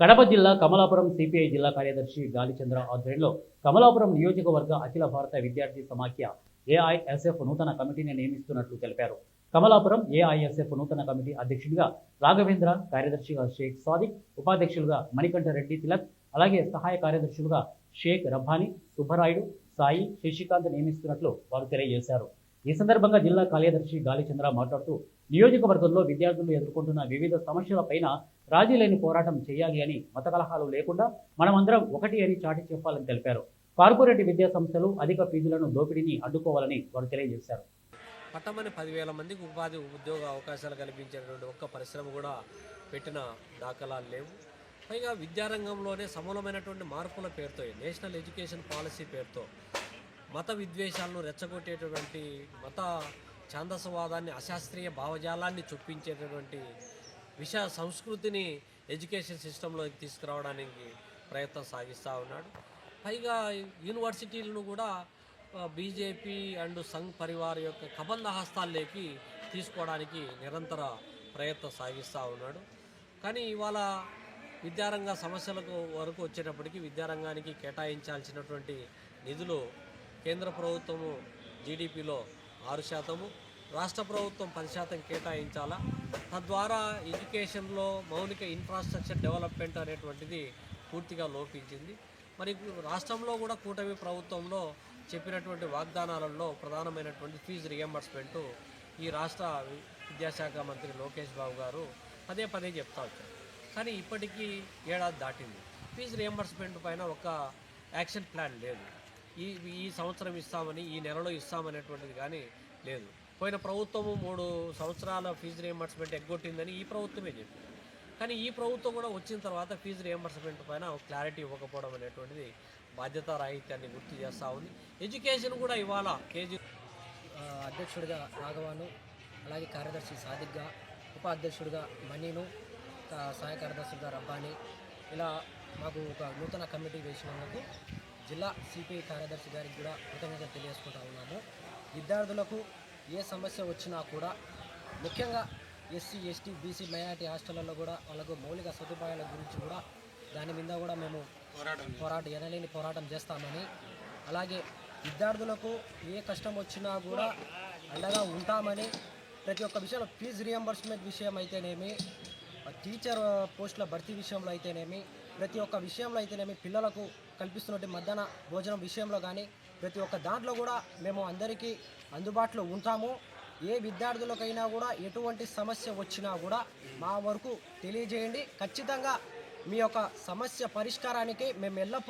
కడప జిల్లా కమలాపురం సిపిఐ జిల్లా కార్యదర్శి గాలిచంద్ర ఆధ్వర్యంలో కమలాపురం నియోజకవర్గ అఖిల భారత విద్యార్థి సమాఖ్య ఏఐఎస్ఎఫ్ నూతన కమిటీని నియమిస్తున్నట్లు తెలిపారు. కమలాపురం ఏఐఎస్ఎఫ్ నూతన కమిటీ అధ్యక్షుడిగా రాఘవేంద్ర, కార్యదర్శిగా షేక్ సాదిక్, ఉపాధ్యక్షులుగా మణికంఠ రెడ్డి తిలక్, అలాగే సహాయ కార్యదర్శులుగా షేక్ రబ్బానీ, సుబ్బరాయుడు, సాయి, శశికాంత్ నియమిస్తున్నట్లు వారు తెలియజేశారు. ఈ సందర్భంగా జిల్లా కార్యదర్శి గాలిచంద్ర మాట్లాడుతూ నియోజకవర్గంలో విద్యార్థులు ఎదుర్కొంటున్న వివిధ సమస్యలపైన రాజీ లేని పోరాటం చేయాలి అని, మత కలహాలు లేకుండా మనమందరం ఒకటి అని చాటి చెప్పాలని తెలిపారు. కార్పొరేట్ విద్యా సంస్థలు అధిక ఫీజులను దోపిడీని అడ్డుకోవాలని వారు తెలియజేశారు. పట్టమని 10,000 మందికి ఉద్యోగ అవకాశాలు కల్పించేటువంటి ఒక్క పరిశ్రమ కూడా పెట్టిన దాఖలాలు లేవు. పైగా విద్యారంగంలోనే సమూలమైనటువంటి మార్పుల పేరుతో, నేషనల్ ఎడ్యుకేషన్ పాలసీ పేరుతో మత విద్వేషాలను రెచ్చగొట్టేటువంటి, మత ఛాందసవాదాన్ని, అశాస్త్రీయ భావజాలాన్ని చొప్పించేటటువంటి సంస్కృతిని ఎడ్యుకేషన్ సిస్టంలోకి తీసుకురావడానికి ప్రయత్నం సాగిస్తూ ఉన్నాడు. పైగా యూనివర్సిటీలను కూడా బీజేపీ అండ్ సంఘ్ పరివార్ యొక్క కబంధ హస్తాల్లోకి తీసుకోవడానికి నిరంతర ప్రయత్నం సాగిస్తూ ఉన్నాడు. కానీ ఇవాళ విద్యారంగ సమస్యలకు వరకు వచ్చేటప్పటికి విద్యారంగానికి కేటాయించాల్సినటువంటి నిధులు కేంద్ర ప్రభుత్వము జీడిపిలో 6%, రాష్ట్ర ప్రభుత్వం 10% కేటాయించాలా. తద్వారా ఎడ్యుకేషన్లో మౌలిక ఇన్ఫ్రాస్ట్రక్చర్ డెవలప్మెంట్ అనేటువంటిది పూర్తిగా లోపించింది. మరి రాష్ట్రంలో కూడా కూటమి ప్రభుత్వంలో చెప్పినటువంటి వాగ్దానాలలో ప్రధానమైనటువంటి ఫీజు రియంబర్స్మెంటు ఈ రాష్ట్ర విద్యాశాఖ మంత్రి లోకేష్ బాబు గారు పదే పదే చెప్తా వచ్చారు. కానీ ఇప్పటికీ ఏడాది దాటింది. ఫీజు రియంబర్స్మెంట్ పైన ఒక యాక్షన్ ప్లాన్ లేదు. ఈ సంవత్సరం ఇస్తామని, ఈ నెలలో ఇస్తామనేటువంటిది కానీ లేదు. పోయిన ప్రభుత్వము 3 సంవత్సరాల ఫీజు రియంబర్స్మెంట్ ఎగ్గొట్టిందని ఈ ప్రభుత్వమే చెప్పింది. కానీ ఈ ప్రభుత్వం కూడా వచ్చిన తర్వాత ఫీజు రియంబర్స్మెంట్ పైన ఒక క్లారిటీ ఇవ్వకపోవడం అనేటువంటిది బాధ్యత రాహిత్యాన్ని గుర్తు చేస్తూ ఉంది. ఎడ్యుకేషన్ కూడా ఇవాళ కేజీ అధ్యక్షుడిగా రాఘవాను, అలాగే కార్యదర్శి సాదిక్గా, ఉపాధ్యక్షుడిగా మణిను, సహాయ కార్యదర్శిగా రబ్బానీ, ఇలా మాకు ఒక నూతన కమిటీ వేసినందుకు జిల్లా సిపిఐ కార్యదర్శి గారికి కూడా కృతజ్ఞతలు తెలియజేసుకుంటా ఉన్నాము. విద్యార్థులకు ఏ సమస్య వచ్చినా కూడా, ముఖ్యంగా ఎస్సీ, ఎస్టీ, బీసీ, మైనారిటీ హాస్టళ్లలో కూడా వాళ్ళకు మౌలిక సదుపాయాల గురించి కూడా దాని మీద కూడా మేము ఎనలేని పోరాటం చేస్తామని, అలాగే విద్యార్థులకు ఏ కష్టం వచ్చినా కూడా అండగా ఉంటామని, ప్రతి ఒక్క విషయంలో ఫీజు రియంబర్స్మెంట్ విషయం అయితేనేమి, టీచర్ పోస్టుల భర్తీ విషయంలో అయితేనేమి, ప్రతి ఒక్క విషయంలో అయితేనేమి, పిల్లలకు కల్పిస్తున్నటువంటి మధ్యాహ్న భోజనం విషయంలో కానీ ప్రతి ఒక్క దాంట్లో కూడా మేము అందరికీ అందుబాటులో ఉంటాము. ఏ విద్యార్థులకైనా కూడా ఎటువంటి సమస్య వచ్చినా కూడా మా వరకు తెలియజేయండి. ఖచ్చితంగా మీ యొక్క సమస్య పరిష్కారానికి మేము ఎల్లప్పుడూ